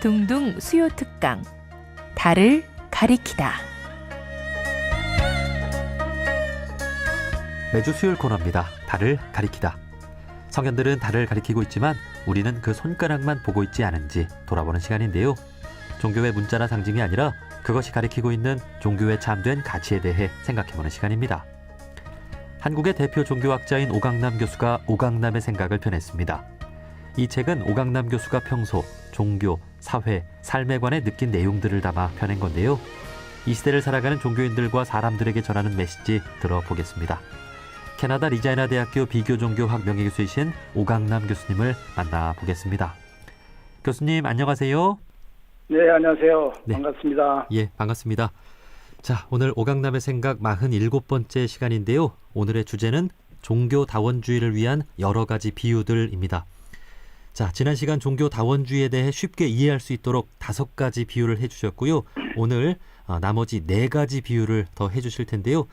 둥둥 수요 특강 달을 가리키다. 매주 수요일 코너입니다. 달을 가리키다. 성현들은 달을 가리키고 있지만 우리는 그 손가락만 보고 있지 않은지 돌아보는 시간인데요. 종교의 문자나 상징이 아니라 그것이 가리키고 있는 종교의 참된 가치에 대해 생각해보는 시간입니다. 한국의 대표 종교학자인 오강남 교수가 오강남의 생각을 펴냈습니다. 이 책은 오강남 교수가 평소 종교, 사회, 삶에 관해 느낀 내용들을 담아 펴낸 건데요. 이 시대를 살아가는 종교인들과 사람들에게 전하는 메시지 들어보겠습니다. 캐나다 리자이나 대학교 비교종교학 명예교수이신 오강남 교수님을 만나보겠습니다. 교수님 안녕하세요. 네, 안녕하세요. 네. 반갑습니다. 예, 반갑습니다. 자, 오늘 오강남의 생각 47번째 시간인데요. 오늘의 주제는 종교다원주의를 위한 여러 가지 비유들입니다. 자, 지난 시간 종교다원주의에 대해 쉽게 이해할 수 있도록 5가지 비유를 해주셨고요. 오늘 나머지 4가지 비유를 더 해주실 텐데요.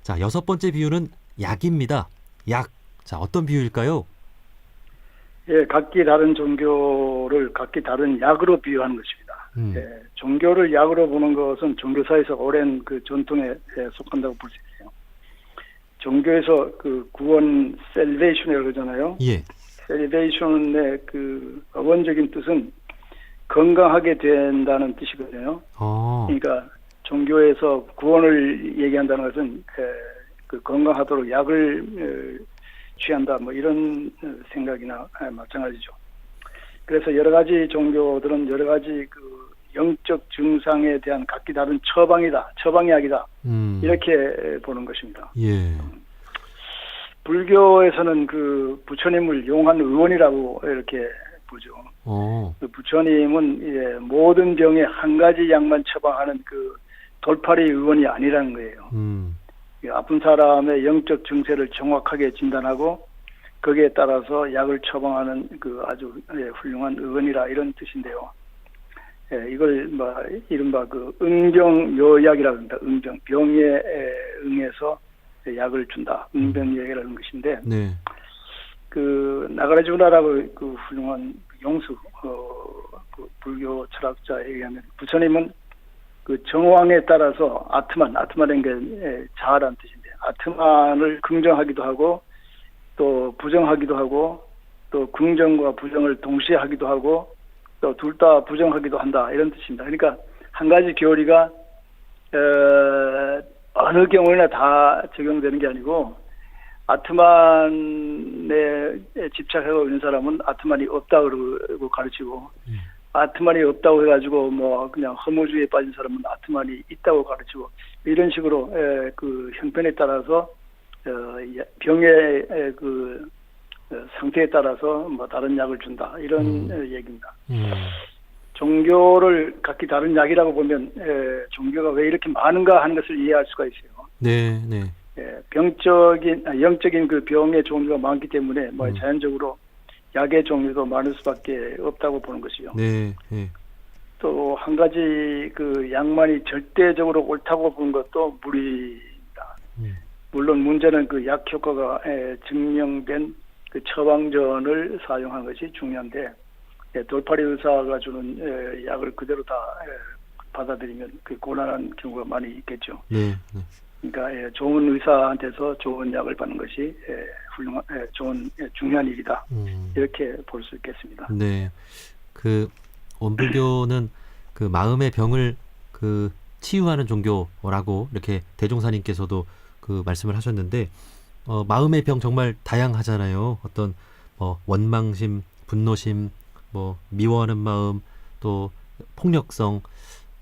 자, 6번째 비유는 약입니다. 약. 자, 어떤 비유일까요? 예, 각기 다른 종교를 각기 다른 약으로 비유하는 것입니다. 예, 종교를 약으로 보는 것은 종교사에서 오랜 그 전통에 속한다고 볼 수 있어요. 종교에서 그 구원 셀베이션이라고 그러잖아요. 예. 셀베이션의 그 원적인 뜻은 건강하게 된다는 뜻이거든요. 그러니까 종교에서 구원을 얘기한다는 것은 그 건강하도록 약을 취한다 뭐 이런 생각이나 마찬가지죠. 그래서 여러 가지 종교들은 여러 가지 그 영적 증상에 대한 각기 다른 처방약이다 이렇게 보는 것입니다. 예. 불교에서는 그 부처님을 용한 의원이라고 이렇게 보죠. 그 부처님은 예, 모든 병에 한 가지 약만 처방하는 그 돌팔이 의원이 아니라는 거예요. 아픈 사람의 영적 증세를 정확하게 진단하고 거기에 따라서 약을 처방하는 그 아주 훌륭한 의원이라 이런 뜻인데요. 예, 이걸 뭐 이른바 그 응병요약이라고 합니다. 병에 응해서 약을 준다. 응병요약이라는 것인데, 네. 그 나가라주나라고 그 훌륭한 용수 그 불교 철학자에 의하면 부처님은 그 정황에 따라서 아트만인 게 자아라는 뜻인데 아트만을 긍정하기도 하고 또 부정하기도 하고 또 긍정과 부정을 동시에 하기도 하고 또 둘 다 부정하기도 한다 이런 뜻입니다. 그러니까 한 가지 교리가 어느 경우에나 다 적용되는 게 아니고 아트만에 집착하고 있는 사람은 아트만이 없다고 가르치고 아트만이 없다고 해가지고 뭐 그냥 허무주의에 빠진 사람은 아트만이 있다고 가르치고 이런 식으로 그 형편에 따라서 병의 그 상태에 따라서 뭐 다른 약을 준다 이런 얘기입니다. 종교를 각기 다른 약이라고 보면 종교가 왜 이렇게 많은가 하는 것을 이해할 수가 있어요. 네, 네. 영적인 그 병의 종류가 많기 때문에 뭐 자연적으로 약의 종류도 많을 수밖에 없다고 보는 것이요. 네, 네. 또 한 가지 그 약만이 절대적으로 옳다고 보는 것도 무리입니다. 물론 문제는 그 약 효과가 증명된 그 처방전을 사용한 것이 중요한데 돌팔이 의사가 주는 약을 그대로 다 받아들이면 그 곤란한 경우가 많이 있겠죠. 네, 네. 그러니까 좋은 의사한테서 좋은 약을 받는 것이 훌륭한 좋은 중요한 일이다. 이렇게 볼 수 있겠습니다. 네. 그 원불교는 그 마음의 병을 그 치유하는 종교라고 이렇게 대종사님께서도 그 말씀을 하셨는데 마음의 병 정말 다양하잖아요. 어떤 원망심, 분노심, 미워하는 마음, 또 폭력성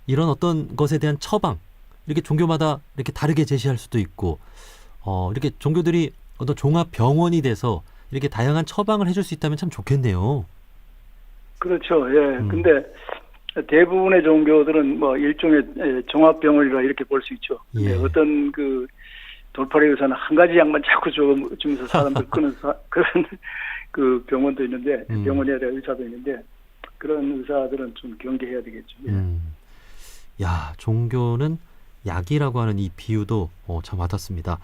이런 어떤 것에 대한 처방 이렇게 종교마다 이렇게 다르게 제시할 수도 있고 이렇게 종교들이 어떤 종합 병원이 돼서 이렇게 다양한 처방을 해줄 수 있다면 참 좋겠네요. 그렇죠. 예. 근데 대부분의 종교들은 뭐 일종의 종합병원이라 이렇게 볼 수 있죠. 예. 어떤 그 돌팔이 의사는 한 가지 약만 자꾸 주면서 사람들 끄는 그런 그 병원도 있는데 병원이 아니라 의사도 있는데 그런 의사들은 좀 경계해야 되겠죠. 예. 야, 종교는 약이라고 하는 이 비유도 참 와닿습니다.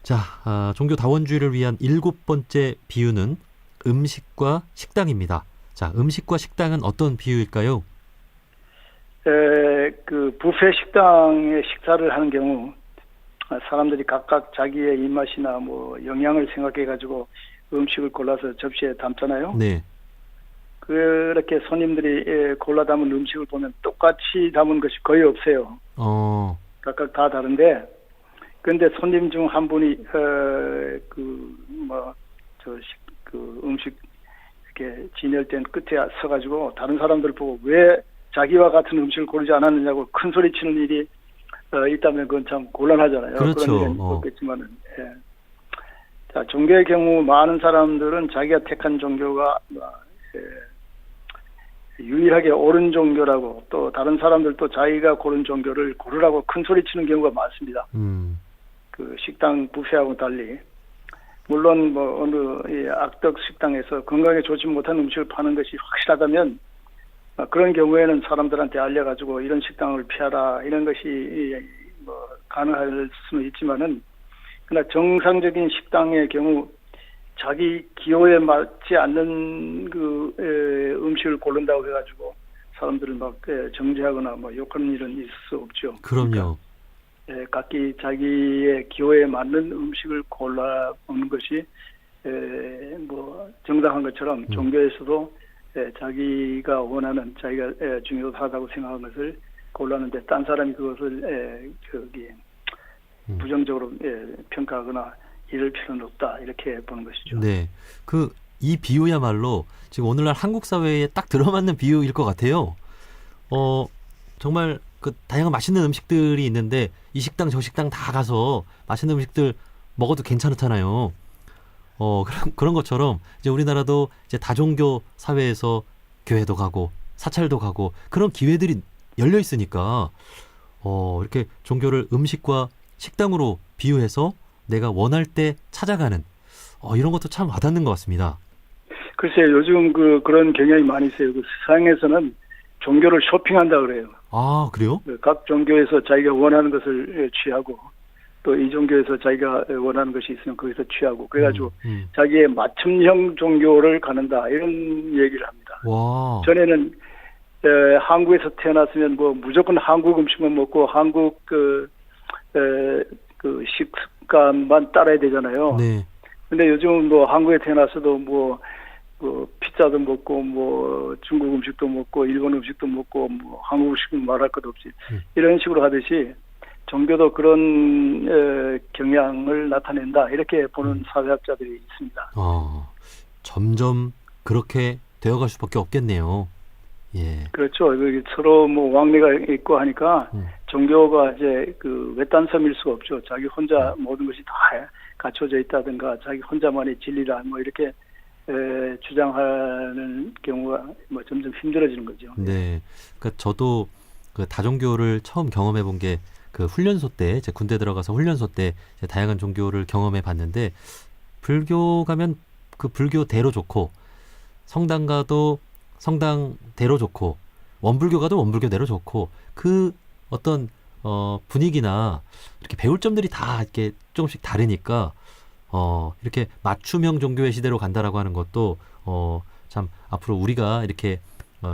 자, 종교다원주의를 위한 7번째 비유는 음식과 식당입니다. 자, 음식과 식당은 어떤 비유일까요? 그 뷔페 식당에 식사를 하는 경우 사람들이 각각 자기의 입맛이나 뭐 영양을 생각해 가지고 음식을 골라서 접시에 담잖아요. 네. 그렇게 손님들이 골라 담은 음식을 보면 똑같이 담은 것이 거의 없어요. 각각 다 다른데, 그런데 손님 중 한 분이 음식 이렇게 진열 된 끝에 서가지고 다른 사람들 보고 왜 자기와 같은 음식을 고르지 않았느냐고 큰 소리 치는 일이 있다면 그건 참 곤란하잖아요. 그렇죠. 그런 일은 없겠지만은. 예. 자, 종교의 경우 많은 사람들은 자기가 택한 종교가 유일하게 옳은 종교라고, 또 다른 사람들도 자기가 고른 종교를 고르라고 큰 소리 치는 경우가 많습니다. 그 식당 뷔페하고 달리, 물론 뭐 어느 악덕 식당에서 건강에 좋지 못한 음식을 파는 것이 확실하다면 그런 경우에는 사람들한테 알려가지고 이런 식당을 피하라, 이런 것이 뭐 가능할 수는 있지만은, 그러나 정상적인 식당의 경우 자기 기호에 맞지 않는 음식을 고른다고 해가지고 사람들을 막 정죄하거나 뭐 욕하는 일은 있을 수 없죠. 그럼요. 그러니까, 각기 자기의 기호에 맞는 음식을 골라 먹는 것이 뭐 정당한 것처럼 종교에서도 자기가 원하는, 자기가 중요하다고 생각하는 것을 골라는데 딴 사람이 그것을 부정적으로 평가하거나 이럴 필요는 없다, 이렇게 보는 것이죠. 네, 이 비유야말로 지금 오늘날 한국 사회에 딱 들어맞는 비유일 것 같아요. 정말 그 다양한 맛있는 음식들이 있는데 이 식당 저 식당 다 가서 맛있는 음식들 먹어도 괜찮잖아요. 그런 것처럼 이제 우리나라도 이제 다종교 사회에서 교회도 가고 사찰도 가고 그런 기회들이 열려 있으니까 이렇게 종교를 음식과 식당으로 비유해서 내가 원할 때 찾아가는 이런 것도 참 와닿는 것 같습니다. 글쎄요, 요즘 그런 경향이 많이 있어요. 서양에서는 종교를 쇼핑한다 그래요. 아, 그래요? 각 종교에서 자기가 원하는 것을 취하고, 또 이 종교에서 자기가 원하는 것이 있으면 거기서 취하고, 그래가지고 자기의 맞춤형 종교를 가는다, 이런 얘기를 합니다. 와. 전에는 한국에서 태어났으면 뭐 무조건 한국 음식만 먹고 한국 식습관만 따라야 되잖아요. 네. 근데 요즘 뭐 한국에 태어나서도 뭐 피자도 먹고 뭐 중국 음식도 먹고 일본 음식도 먹고 뭐 한국 음식은 말할 것 없이 이런 식으로 하듯이 종교도 그런 경향을 나타낸다, 이렇게 보는 사회학자들이 있습니다. 점점 그렇게 되어갈 수밖에 없겠네요. 예. 그렇죠. 서로 뭐 왕래가 있고 하니까 종교가 이제 외딴섬일 수가 없죠. 자기 혼자 모든 것이 다 갖춰져 있다든가 자기 혼자만의 진리라 뭐 이렇게 주장하는 경우가 뭐 점점 힘들어지는 거죠. 네. 그러니까 저도 그 다종교를 처음 경험해 본 게 그 훈련소 때, 제 군대 들어가서 훈련소 때 다양한 종교를 경험해 봤는데, 불교 가면 그 불교대로 좋고, 성당 가도 성당대로 좋고, 원불교 가도 원불교대로 좋고, 그 어떤 분위기나 이렇게 배울 점들이 다 이렇게 조금씩 다르니까 이렇게 맞춤형 종교의 시대로 간다라고 하는 것도 참 앞으로 우리가 이렇게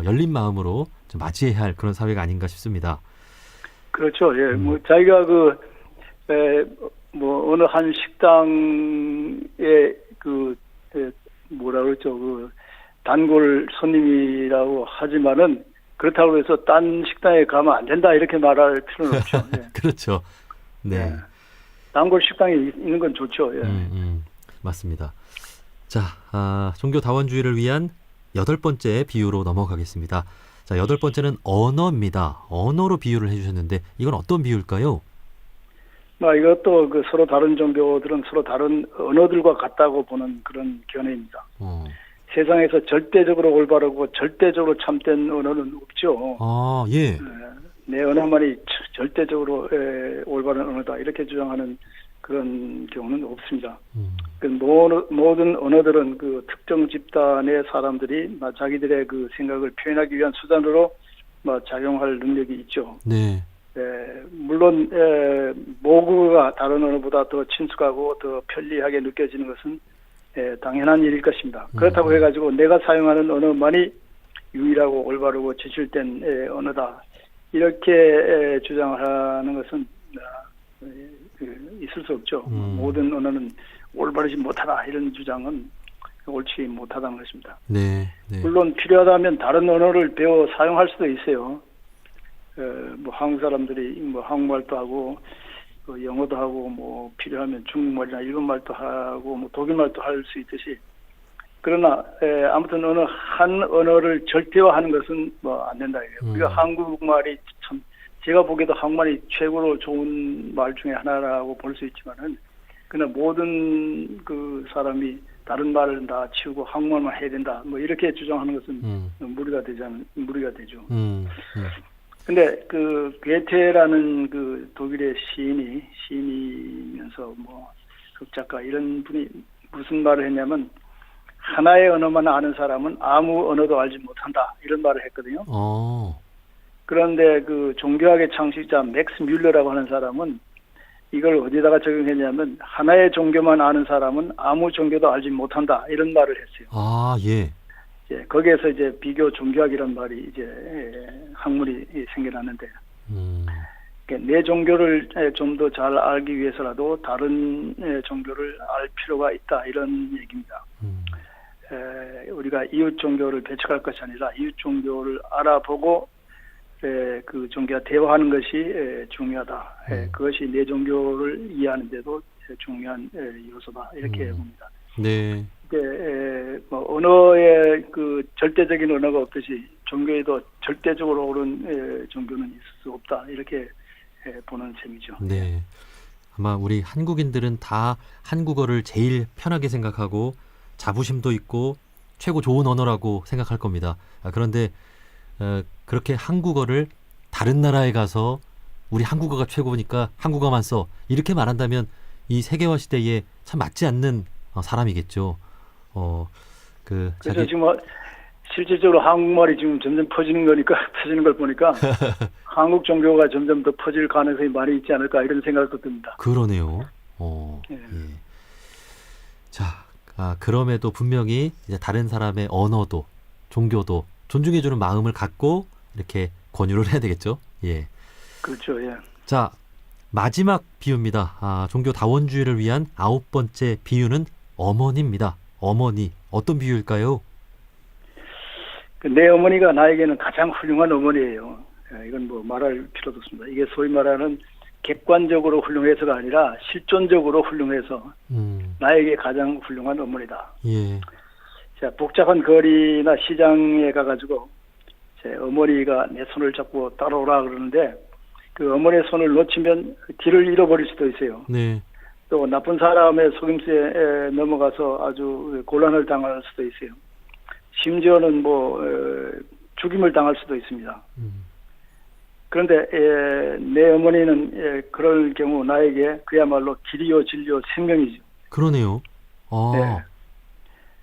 열린 마음으로 좀 맞이해야 할 그런 사회가 아닌가 싶습니다. 그렇죠. 예, 뭐 자기가 뭐 어느 한 식당에 뭐라 그러죠, 단골 손님이라고 하지만은 그렇다고 해서 딴 식당에 가면 안 된다, 이렇게 말할 필요는 없죠. 예. 그렇죠. 네. 예. 단골 식당에 있는 건 좋죠. 예. 맞습니다. 자, 종교 다원주의를 위한 8번째 비유로 넘어가겠습니다. 자, 8번째는 언어입니다. 언어로 비유를 해주셨는데 이건 어떤 비유일까요? 이것도 서로 다른 종교들은 서로 다른 언어들과 같다고 보는 그런 견해입니다. 세상에서 절대적으로 올바르고 절대적으로 참된 언어는 없죠. 아, 예. 내 언어만이 절대적으로 올바른 언어다, 이렇게 주장하는 그런 경우는 없습니다. 모든 언어들은 특정 집단의 사람들이 자기들의 생각을 표현하기 위한 수단으로 작용할 능력이 있죠. 네. 물론 모국어가 다른 언어보다 더 친숙하고 더 편리하게 느껴지는 것은 당연한 일일 것입니다. 그렇다고 해가지고 내가 사용하는 언어만이 유일하고 올바르고 지질된 언어다. 이렇게 주장을 하는 것은 있을 수 없죠. 모든 언어는 올바르지 못하다. 이런 주장은 옳지 못하다는 것입니다. 네, 네. 물론 필요하다면 다른 언어를 배워 사용할 수도 있어요. 뭐 한국 사람들이 뭐 한국말도 하고 영어도 하고 뭐 필요하면 중국말이나 일본말도 하고 뭐 독일말도 할 수 있듯이 그러나 아무튼 어느 한 언어를 절대화하는 것은 뭐 안 된다 이거예요. 우리가 한국말이 참 제가 보기에도 한국말이 최고로 좋은 말 중에 하나라고 볼 수 있지만은 그러나 모든 그 사람이 다른 말을 다 치우고 한국말만 해야 된다. 뭐 이렇게 주장하는 것은 무리가 되죠. 근데 그 괴테라는 그 독일의 시인이면서 뭐 극작가 이런 분이 무슨 말을 했냐면 하나의 언어만 아는 사람은 아무 언어도 알지 못한다 이런 말을 했거든요. 그런데 그 종교학의 창시자 맥스 뮬러라고 하는 사람은 이걸 어디다가 적용했냐면 하나의 종교만 아는 사람은 아무 종교도 알지 못한다 이런 말을 했어요. 아, 예. 거기에서 이제 비교 종교학이란 말이 이제 학문이 생겨났는데 내 종교를 좀 더 잘 알기 위해서라도 다른 종교를 알 필요가 있다 이런 얘기입니다. 우리가 이웃 종교를 배척할 것이 아니라 이웃 종교를 알아보고 그 종교와 대화하는 것이 중요하다. 그것이 내 종교를 이해하는 데도 중요한 요소다. 이렇게 봅니다. 네. 뭐 언어의 그 절대적인 언어가 없듯이 종교에도 절대적으로 옳은 종교는 있을 수 없다. 이렇게 보는 셈이죠. 네. 아마 우리 한국인들은 다 한국어를 제일 편하게 생각하고 자부심도 있고 최고 좋은 언어라고 생각할 겁니다. 그런데 그렇게 한국어를 다른 나라에 가서 우리 한국어가 최고니까 한국어만 써 이렇게 말한다면 이 세계화 시대에 참 맞지 않는 사람이겠죠. 그래서 지금 실질적으로 한국말이 지금 점점 퍼지는 걸 보니까 한국 종교가 점점 더 퍼질 가능성이 많이 있지 않을까 이런 생각도 듭니다. 그러네요. 예. 자, 그럼에도 분명히 이제 다른 사람의 언어도 종교도 존중해주는 마음을 갖고 이렇게 권유를 해야 되겠죠. 예. 그렇죠. 예. 자, 마지막 비유입니다. 종교 다원주의를 위한 9번째 비유는 어머니입니다. 어머니, 어떤 비유일까요? 내 어머니가 나에게는 가장 훌륭한 어머니예요. 이건 뭐 말할 필요도 없습니다. 이게 소위 말하는 객관적으로 훌륭해서가 아니라 실존적으로 훌륭해서 나에게 가장 훌륭한 어머니다. 예. 자, 복잡한 거리나 시장에 가가지고 제 어머니가 내 손을 잡고 따라오라 그러는데 그 어머니의 손을 놓치면 길을 잃어버릴 수도 있어요. 네. 또 나쁜 사람의 속임수에 넘어가서 아주 곤란을 당할 수도 있어요. 심지어는 뭐 죽임을 당할 수도 있습니다. 그런데 내 어머니는 그럴 경우 나에게 그야말로 길이요 진리요 생명이죠. 그러네요. 네.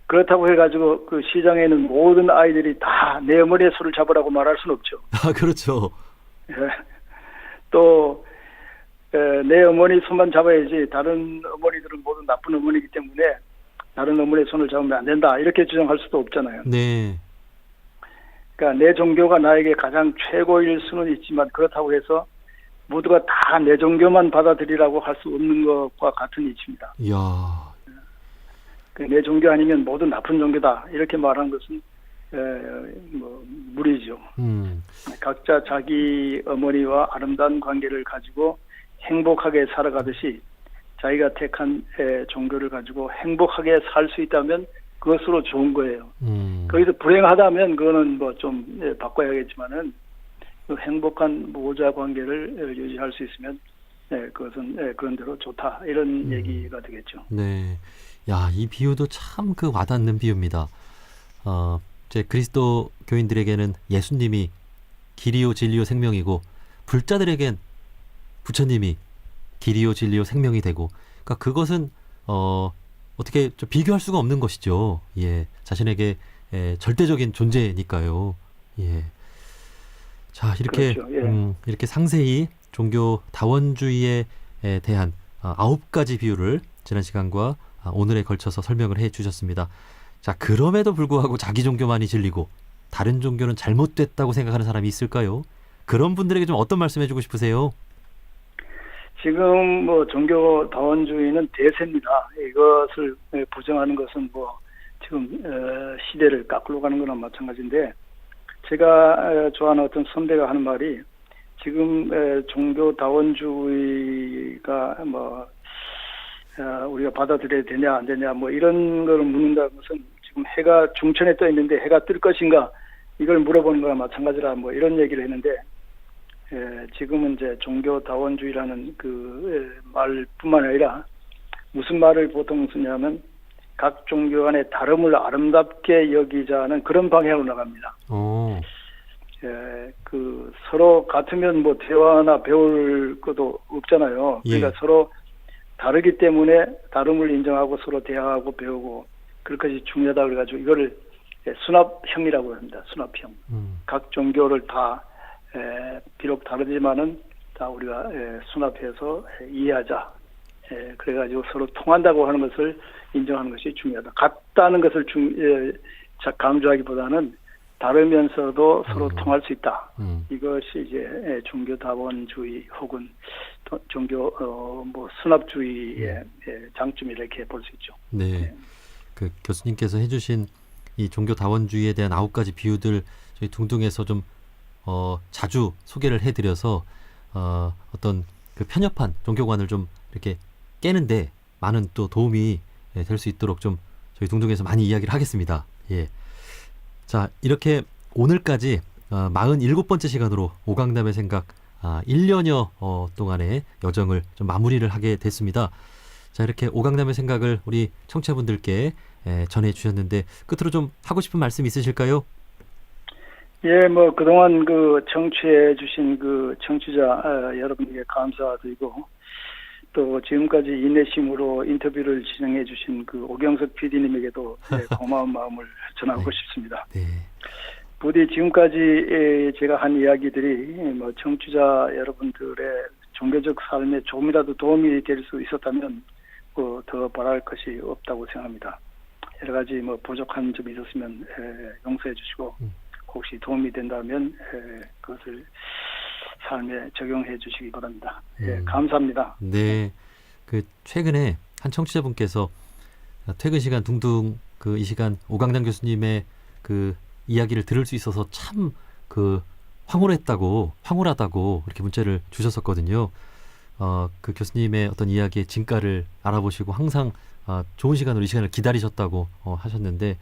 그렇다고 해가지고 그 시장에는 모든 아이들이 다 내 어머니의 손을 잡으라고 말할 수는 없죠. 그렇죠. 또 내 어머니 손만 잡아야지 다른 어머니들은 모두 나쁜 어머니이기 때문에 다른 어머니의 손을 잡으면 안 된다 이렇게 주장할 수도 없잖아요. 네. 그러니까 내 종교가 나에게 가장 최고일 수는 있지만 그렇다고 해서 모두가 다 내 종교만 받아들이라고 할 수 없는 것과 같은 이치입니다. 이야. 내 종교 아니면 모두 나쁜 종교다 이렇게 말한 것은 뭐 무리죠. 각자 자기 어머니와 아름다운 관계를 가지고 행복하게 살아가듯이 자기가 택한 종교를 가지고 행복하게 살 수 있다면 그것으로 좋은 거예요. 거기서 불행하다면 그거는 뭐 좀 바꿔야겠지만은 그 행복한 모자 관계를 유지할 수 있으면 그것은 그런 대로 좋다 이런 얘기가 되겠죠. 네. 야, 이 비유도 참 그 와닿는 비유입니다. 제 그리스도 교인들에게는 예수님이 길이요 진리요 생명이고 불자들에겐 부처님이 길이요 진리요 생명이 되고, 그러니까 그것은 어떻게 좀 비교할 수가 없는 것이죠. 예, 자신에게 절대적인 존재니까요. 예. 자, 이렇게 그렇죠. 예. 이렇게 상세히 종교 다원주의에 대한 9가지 비유를 지난 시간과 오늘에 걸쳐서 설명을 해 주셨습니다. 자, 그럼에도 불구하고 자기 종교만이 진리고 다른 종교는 잘못됐다고 생각하는 사람이 있을까요? 그런 분들에게 좀 어떤 말씀 해주고 싶으세요? 지금 뭐 종교 다원주의는 대세입니다. 이것을 부정하는 것은 뭐 지금 시대를 까꾸로 가는 거나 마찬가지인데, 제가 좋아하는 어떤 선배가 하는 말이, 지금 종교 다원주의가 뭐 우리가 받아들여야 되냐 안 되냐 뭐 이런 거를 묻는다는 것은, 지금 해가 중천에 떠 있는데 해가 뜰 것인가 이걸 물어보는 거나 마찬가지라 뭐 이런 얘기를 했는데, 지금은 이제 종교다원주의라는 그 말뿐만 아니라 무슨 말을 보통 쓰냐면, 각 종교 간의 다름을 아름답게 여기자는 그런 방향으로 나갑니다. 그 서로 같으면 뭐 대화나 배울 것도 없잖아요. 그러니까 서로 다르기 때문에 다름을 인정하고 서로 대화하고 배우고 그럴 것이 중요하다 그래가지고 이거를 수납형이라고 합니다. 수납형. 각 종교를 다 비록 다르지만은 다 우리가 수납해서 이해하자. 그래가지고 서로 통한다고 하는 것을 인정하는 것이 중요하다. 같다는 것을 강조하기보다는 다르면서도 서로 통할 수 있다. 이것이 이제 종교다원주의 혹은 종교 뭐 수납주의의 장점이 이렇게 볼 수 있죠. 네. 그 교수님께서 해주신 이 종교다원주의에 대한 9가지 비유들 저희 둥둥에서 좀 자주 소개를 해드려서 어떤 그 편협한 종교관을 좀 이렇게 깨는데 많은 또 도움이 될 수 있도록 좀 저희 둥둥에서 많이 이야기를 하겠습니다. 예. 자, 이렇게 오늘까지 47번째 시간으로 오강남의 생각 1년여 동안의 여정을 좀 마무리를 하게 됐습니다. 자, 이렇게 오강남의 생각을 우리 청취자분들께 전해주셨는데 끝으로 좀 하고 싶은 말씀 있으실까요? 예, 뭐 그동안 그 청취해 주신 그 청취자 여러분에게 감사드리고, 또 지금까지 인내심으로 인터뷰를 진행해 주신 그 오경석 PD님에게도 고마운 마음을 전하고 싶습니다. 네. 부디 지금까지 제가 한 이야기들이 뭐 청취자 여러분들의 종교적 삶에 조금이라도 도움이 될 수 있었다면 더 바랄 것이 없다고 생각합니다. 여러 가지 뭐 부족한 점이 있었으면 용서해 주시고, 혹시 도움이 된다면 그것을 삶에 적용해 주시기 바랍니다. 감사합니다. 네, 그 최근에 한 청취자분께서 퇴근 시간 둥둥 이 시간 오강남 교수님의 그 이야기를 들을 수 있어서 참 그 황홀하다고 이렇게 문자를 주셨었거든요. 그 교수님의 어떤 이야기의 진가를 알아보시고 항상 좋은 시간으로 이 시간을 기다리셨다고 하셨는데,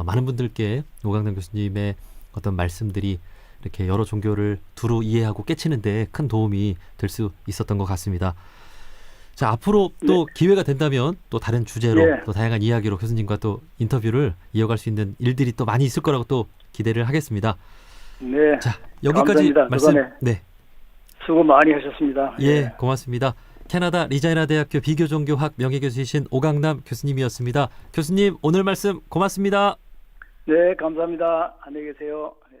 많은 분들께 오강남 교수님의 어떤 말씀들이 이렇게 여러 종교를 두루 이해하고 깨치는데 큰 도움이 될 수 있었던 것 같습니다. 자, 앞으로 또 기회가 된다면 또 다른 주제로 또 다양한 이야기로 교수님과 또 인터뷰를 이어갈 수 있는 일들이 또 많이 있을 거라고 또 기대를 하겠습니다. 네. 자, 여기까지 감사합니다. 말씀. 네. 수고 많이 하셨습니다. 예, 고맙습니다. 캐나다 리자이나 대학교 비교종교학 명예교수이신 오강남 교수님이었습니다. 교수님, 오늘 말씀 고맙습니다. 네, 감사합니다. 안녕히 계세요. 네.